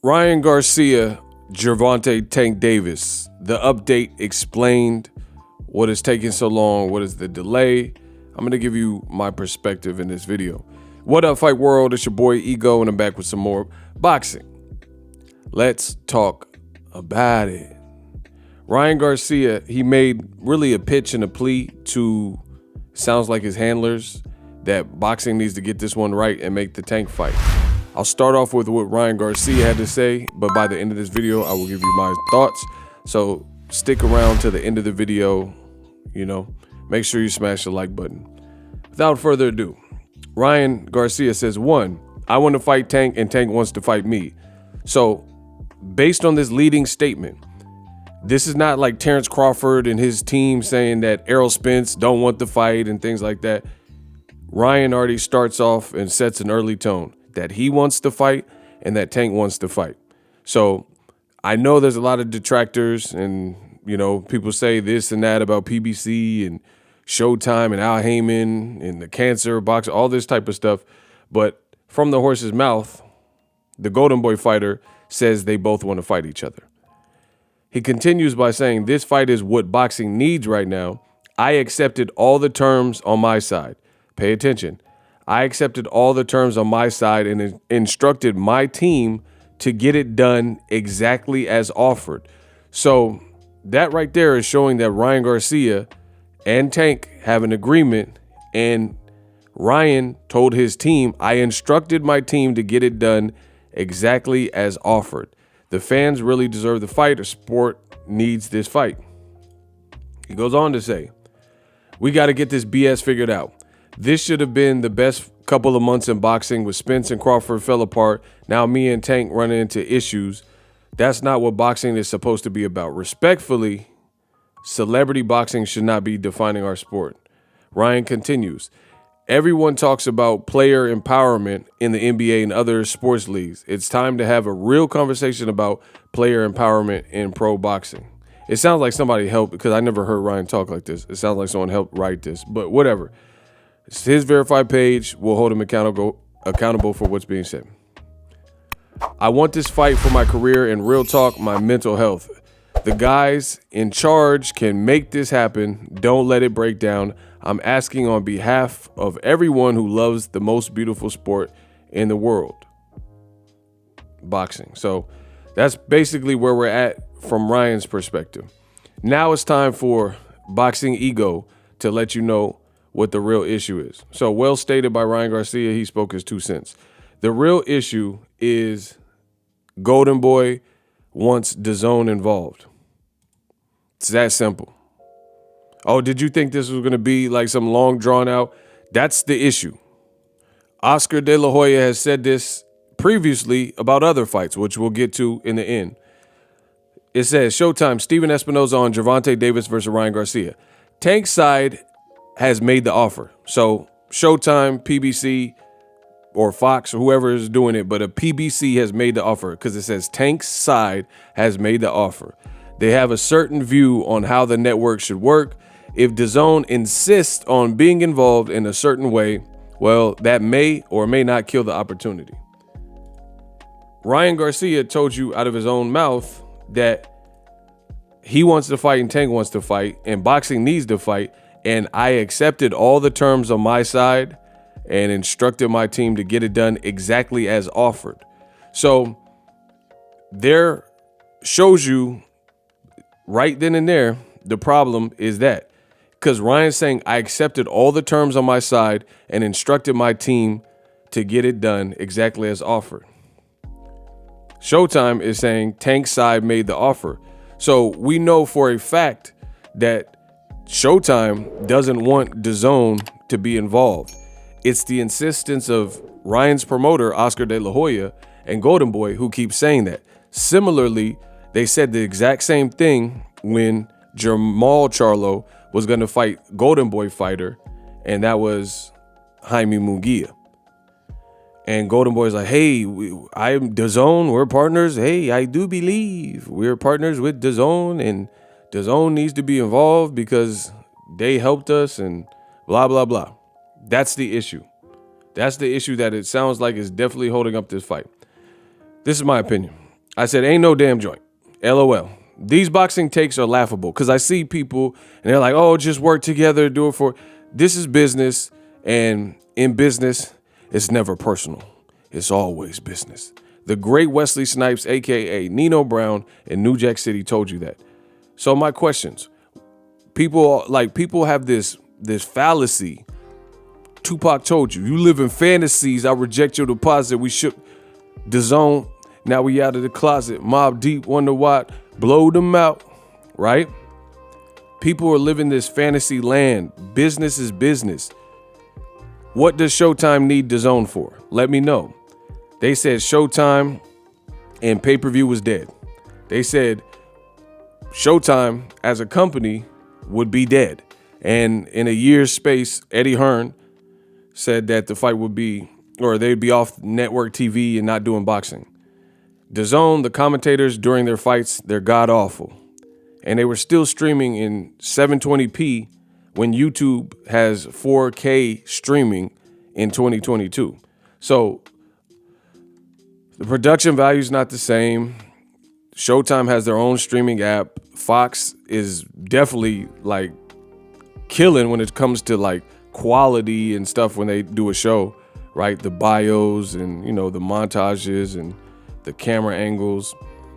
Ryan Garcia, Gervonta Tank Davis. The update explained what is taking so long. What is the delay? I'm going to give you my perspective in this video. What up, Fight World? It's your boy Ego, and I'm back with some more boxing. Let's talk about it. Ryan Garcia, he made really a pitch and a plea to, sounds like his handlers, that boxing needs to get this one right and make the Tank fight. I'll start off with what Ryan Garcia had to say, but by the end of this video, I will give you my thoughts. So stick around to the end of the video, make sure you smash the like button. Without further ado, Ryan Garcia says, 1, I want to fight Tank and Tank wants to fight me. So based on this leading statement, this is not like Terrence Crawford and his team saying that Errol Spence don't want the fight and things like that. Ryan already starts off and sets an early tone that he wants to fight and that Tank wants to fight. So I know there's a lot of detractors and, people say this and that about PBC and Showtime and Al Heyman and the cancer box, all this type of stuff. But from the horse's mouth, the Golden Boy fighter says they both want to fight each other. He continues by saying, this fight is what boxing needs right now. I accepted all the terms on my side. Pay attention. I accepted all the terms on my side and instructed my team to get it done exactly as offered. So that right there is showing that Ryan Garcia and Tank have an agreement, and Ryan told his team, I instructed my team to get it done exactly as offered. The fans really deserve the fight. The sport needs this fight. He goes on to say, we got to get this BS figured out. This should have been the best couple of months in boxing. With Spence and Crawford fell apart. Now me and Tank running into issues. That's not what boxing is supposed to be about. Respectfully, celebrity boxing should not be defining our sport. Ryan continues, everyone talks about player empowerment in the NBA and other sports leagues. It's time to have a real conversation about player empowerment in pro boxing. It sounds like somebody helped, because I never heard Ryan talk like this. It sounds like someone helped write this, but whatever. It's his verified page. We'll hold him accountable for what's being said. I want this fight for my career and, real talk, my mental health. The guys in charge can make this happen. Don't let it break down. I'm asking on behalf of everyone who loves the most beautiful sport in the world, boxing. So that's basically where we're at from Ryan's perspective. Now it's time for Boxingego to let you know what the real issue is. So well stated by Ryan Garcia. He spoke his 2 cents. The real issue is Golden Boy wants DAZN involved. It's that simple. Oh, did you think this was going to be like some long drawn out? That's the issue. Oscar De La Hoya has said this previously about other fights, which we'll get to in the end. It says, Showtime, Steven Espinoza on Gervonta Davis versus Ryan Garcia. Tank's side has made the offer. So Showtime, PBC, or Fox, or whoever is doing it, but a PBC has made the offer, because it says Tank's side has made the offer. They have a certain view on how the network should work. If DAZN insists on being involved in a certain way, well, that may or may not kill the opportunity. Ryan Garcia told you out of his own mouth that he wants to fight and Tank wants to fight and boxing needs to fight, and I accepted all the terms on my side and instructed my team to get it done exactly as offered. So there shows you right then and there, the problem is that, because Ryan's saying, I accepted all the terms on my side and instructed my team to get it done exactly as offered. Showtime is saying Tank's side made the offer. So we know for a fact that Showtime doesn't want DAZN to be involved. It's the insistence of Ryan's promoter, Oscar De La Hoya, and Golden Boy, who keep saying that. Similarly, they said the exact same thing when Jamal Charlo was going to fight Golden Boy fighter, and that was Jaime Munguia. And Golden Boy's like, hey, I'm DAZN, we're partners. Hey, I do believe we're partners with DAZN, and DAZN needs to be involved because they helped us and blah, blah, blah. That's the issue. That's the issue that it sounds like is definitely holding up this fight. This is my opinion. I said, ain't no damn joint. LOL. These boxing takes are laughable because I see people and they're like, oh, just work together, do it for. This is business. And in business, it's never personal. It's always business. The great Wesley Snipes, a.k.a. Nino Brown in New Jack City, told you that. So my questions, people have this fallacy. Tupac told you, you live in fantasies. I reject your deposit. We shook the zone. Now we out of the closet. Mob Deep, wonder what, blow them out, right? People are living this fantasy land. Business is business. What does Showtime need the zone for? Let me know. They said Showtime and pay-per-view was dead. They said Showtime as a company would be dead. And in a year's space, Eddie Hearn said that the fight would be, or they'd be off network TV and not doing boxing. DAZN, the commentators during their fights, they're god awful. And they were still streaming in 720p when YouTube has 4K streaming in 2022. So the production value is not the same. Showtime has their own streaming app. Fox is definitely like killing when it comes to like quality and stuff when they do a show, right? The bios and, you know, the montages and the camera angles.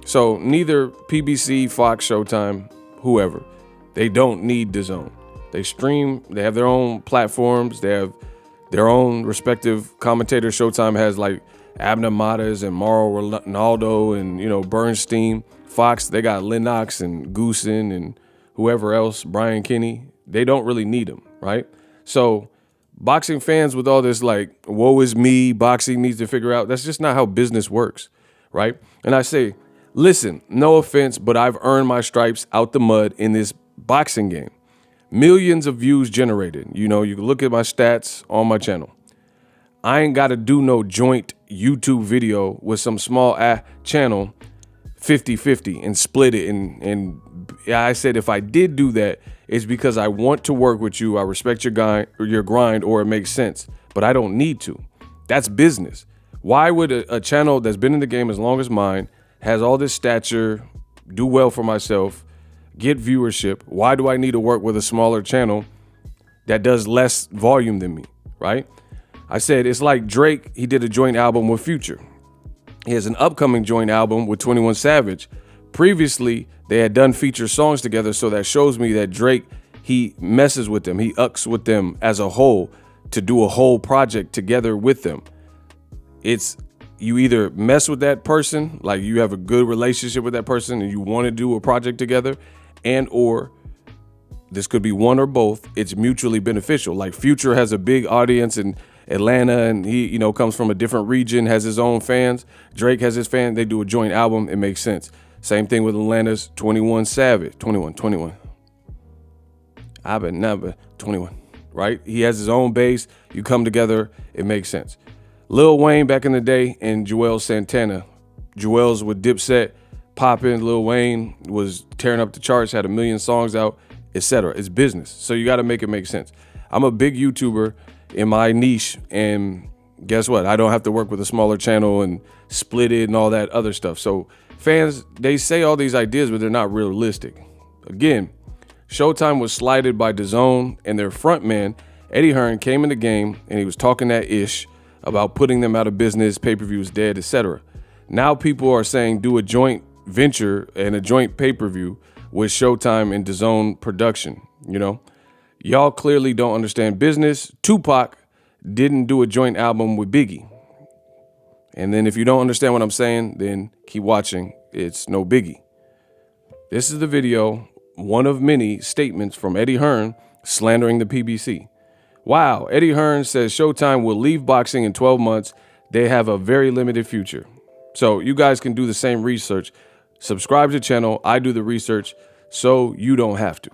So neither PBC, Fox, Showtime, whoever, they don't need DAZN. They stream, they have their own platforms, they have their own respective commentators. Showtime has like Abner Matas and Mauro Ronaldo and, you know, Bernstein. Fox, they got Lennox and Goosen and whoever else, Brian Kenny. They don't really need them, right? So boxing fans with all this like, woe is me, boxing needs to figure out, that's just not how business works, right? And I say, listen, no offense, but I've earned my stripes out the mud in this boxing game. Millions of views generated. You know, you can look at my stats on my channel. I ain't got to do no joint YouTube video with some small channel 50-50 and split it. And I said, if I did do that, it's because I want to work with you. I respect your grind, or it makes sense, but I don't need to. That's business. Why would a channel that's been in the game as long as mine, has all this stature, do well for myself, get viewership, why do I need to work with a smaller channel that does less volume than me, right? I said, it's like Drake, he did a joint album with Future. He has an upcoming joint album with 21 Savage. Previously, they had done feature songs together, so that shows me that Drake, he messes with them. He ucks with them as a whole to do a whole project together with them. It's, you either mess with that person, like you have a good relationship with that person and you want to do a project together, and or this could be one or both. It's mutually beneficial. Like Future has a big audience in Atlanta and he, you know, comes from a different region, has his own fans. Drake has his fan. They do a joint album. It makes sense. Same thing with Atlanta's 21 Savage. 21. I've been never 21, right? He has his own base. You come together. It makes sense. Lil Wayne back in the day and Joel Santana. Joel's with Dipset, popping. Lil Wayne was tearing up the charts, had 1 million songs out, etc. It's business. So you got to make it make sense. I'm a big YouTuber in my niche, and guess what? I don't have to work with a smaller channel and split it and all that other stuff. So fans, they say all these ideas, but they're not realistic. Again, Showtime was slighted by DAZN, and their front man, Eddie Hearn, came in the game and he was talking that ish about putting them out of business, pay-per-views dead, etc. Now people are saying do a joint venture and a joint pay-per-view with Showtime and DAZN production, you know? Y'all clearly don't understand business. Tupac didn't do a joint album with Biggie. And then if you don't understand what I'm saying, then keep watching. It's no biggie. This is the video, one of many statements from Eddie Hearn slandering the PBC. Wow, Eddie Hearn says Showtime will leave boxing in 12 months. They have a very limited future. So you guys can do the same research. Subscribe to the channel. I do the research so you don't have to.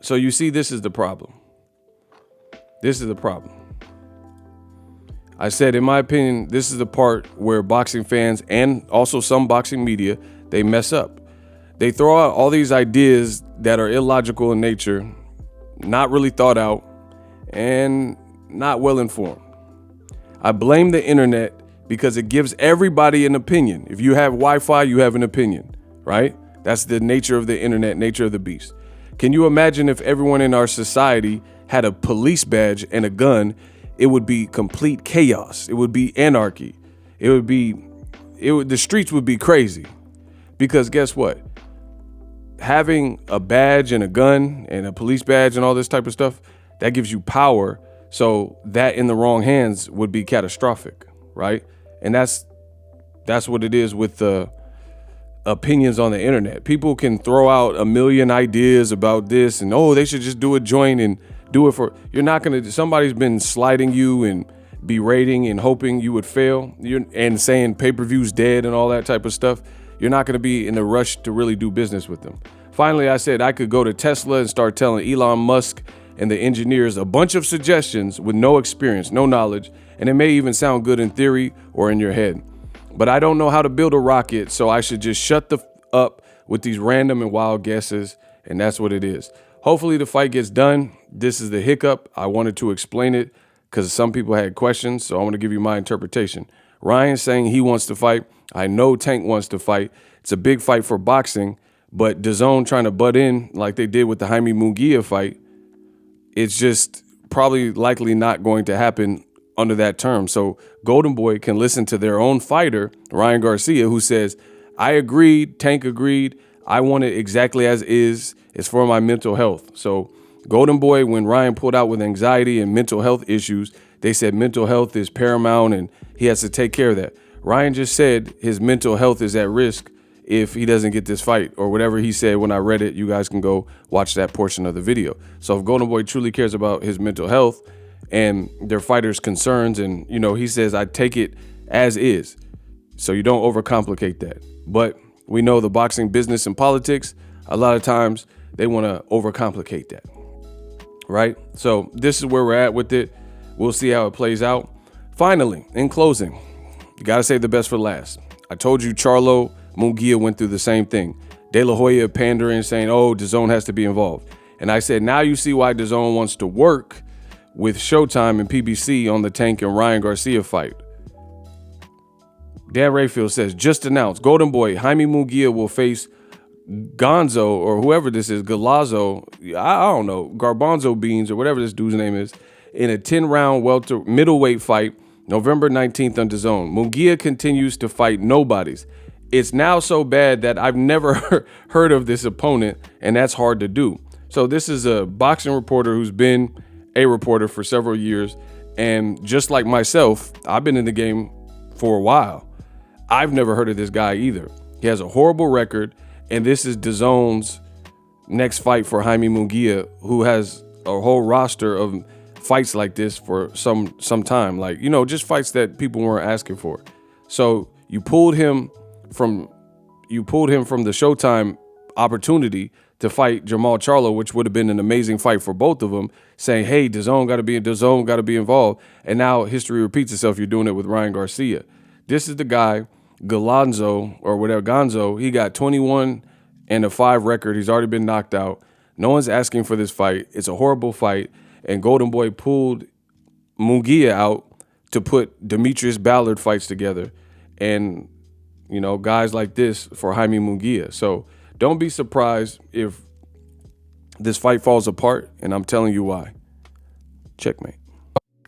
So you see, this is the problem. This is the problem. I said, in my opinion, this is the part where boxing fans and also some boxing media, they mess up. They throw out all these ideas that are illogical in nature, not really thought out, and not well informed. I blame the internet because it gives everybody an opinion. If you have Wi-Fi, you have an opinion, right? That's the nature of the internet, nature of the beast. Can you imagine if everyone in our society had a police badge and a gun? It would be complete chaos. It would be anarchy. The streets would be crazy. Because guess what? Having a badge and a gun and a police badge and all this type of stuff, that gives you power. So that in the wrong hands would be catastrophic, right? And that's what it is with the opinions on the internet. People can throw out a million ideas about this and, oh, they should just do a joint and do it for, you're not going to, somebody's been sliding you and berating and hoping you would fail and saying pay-per-view's dead and all that type of stuff. You're not going to be in a rush to really do business with them. Finally, I said I could go to Tesla and start telling Elon Musk and the engineers a bunch of suggestions with no experience, no knowledge, and it may even sound good in theory or in your head. But I don't know how to build a rocket, so I should just shut the up with these random and wild guesses, and that's what it is. Hopefully the fight gets done. This is the hiccup. I wanted to explain it because some people had questions, so I want to give you my interpretation. Ryan's saying he wants to fight. I know Tank wants to fight. It's a big fight for boxing, but DAZN trying to butt in like they did with the Jaime Munguia fight, it's just probably likely not going to happen under that term. So Golden Boy can listen to their own fighter, Ryan Garcia, who says, I agreed, Tank agreed, I want it exactly as is. It's for my mental health. So Golden Boy, when Ryan pulled out with anxiety and mental health issues, they said mental health is paramount and he has to take care of that. Ryan just said his mental health is at risk if he doesn't get this fight, or whatever he said when I read it. You guys can go watch that portion of the video. So if Golden Boy truly cares about his mental health and their fighters' concerns, and he says, I take it as is. So you don't overcomplicate that. But we know the boxing business and politics, a lot of times they want to overcomplicate that, right? So this is where we're at with it. We'll see how it plays out. Finally, in closing, you got to save the best for last. I told you Charlo Munguia went through the same thing. De La Hoya pandering, saying, oh, DAZN has to be involved. And I said, now you see why DAZN wants to work with Showtime and PBC on the Tank and Ryan Garcia fight. Dan Rayfield says, just announced, Golden Boy, Jaime Munguia will face Gonzo, or whoever this is, Galazzo, I don't know, Garbanzo Beans, or whatever this dude's name is, in a 10-round middleweight fight, November 19th on DAZN. Munguia continues to fight nobodies. It's now so bad that I've never heard of this opponent, and that's hard to do. So this is a boxing reporter who's been a reporter for several years, and just like myself, I've been in the game for a while. I've never heard of this guy either. He has a horrible record, and this is DAZN's next fight for Jaime Munguia, who has a whole roster of fights like this for some time, like, just fights that people weren't asking for. So you pulled him from the Showtime opportunity to fight Jermall Charlo, which would have been an amazing fight for both of them, saying, hey, DAZN got to be involved. And now history repeats itself. You're doing it with Ryan Garcia. This is the guy, Gonzo, or whatever, Gonzo. He got 21-5 record. He's already been knocked out. No one's asking for this fight. It's a horrible fight. And Golden Boy pulled Munguia out to put Demetrius Ballard fights together. And, guys like this for Jaime Munguia. So don't be surprised if this fight falls apart, and I'm telling you why. Checkmate.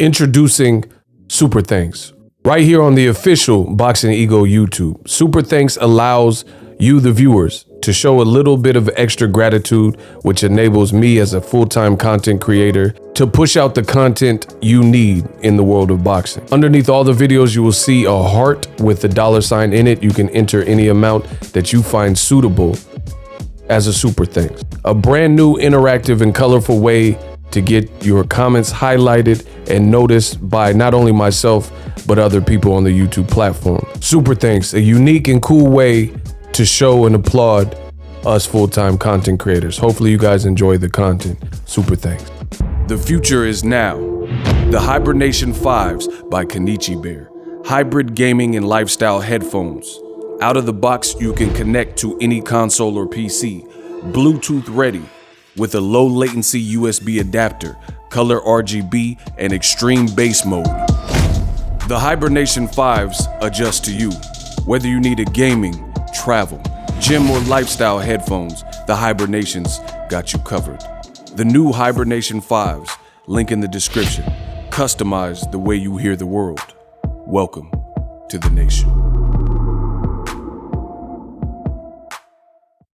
Introducing Super Thanks. Right here on the official Boxingego YouTube. Super Thanks allows you, the viewers, to show a little bit of extra gratitude, which enables me as a full-time content creator to push out the content you need in the world of boxing. Underneath all the videos, you will see a heart with the $sign in it. You can enter any amount that you find suitable as a super thanks. A brand new interactive and colorful way to get your comments highlighted and noticed by not only myself, but other people on the YouTube platform. Super thanks, a unique and cool way to show and applaud us full-time content creators. Hopefully you guys enjoy the content. Super thanks. The future is now. The Hibernation 5s by Kenichi Bear. Hybrid gaming and lifestyle headphones. Out of the box, you can connect to any console or PC. Bluetooth ready with a low latency USB adapter, color RGB, and extreme bass mode. The Hibernation 5s adjust to you. Whether you need a gaming, travel, gym, or lifestyle headphones, the Hibernations got you covered. The new Hibernation 5s, link in the description, customize the way you hear the world. Welcome to the nation.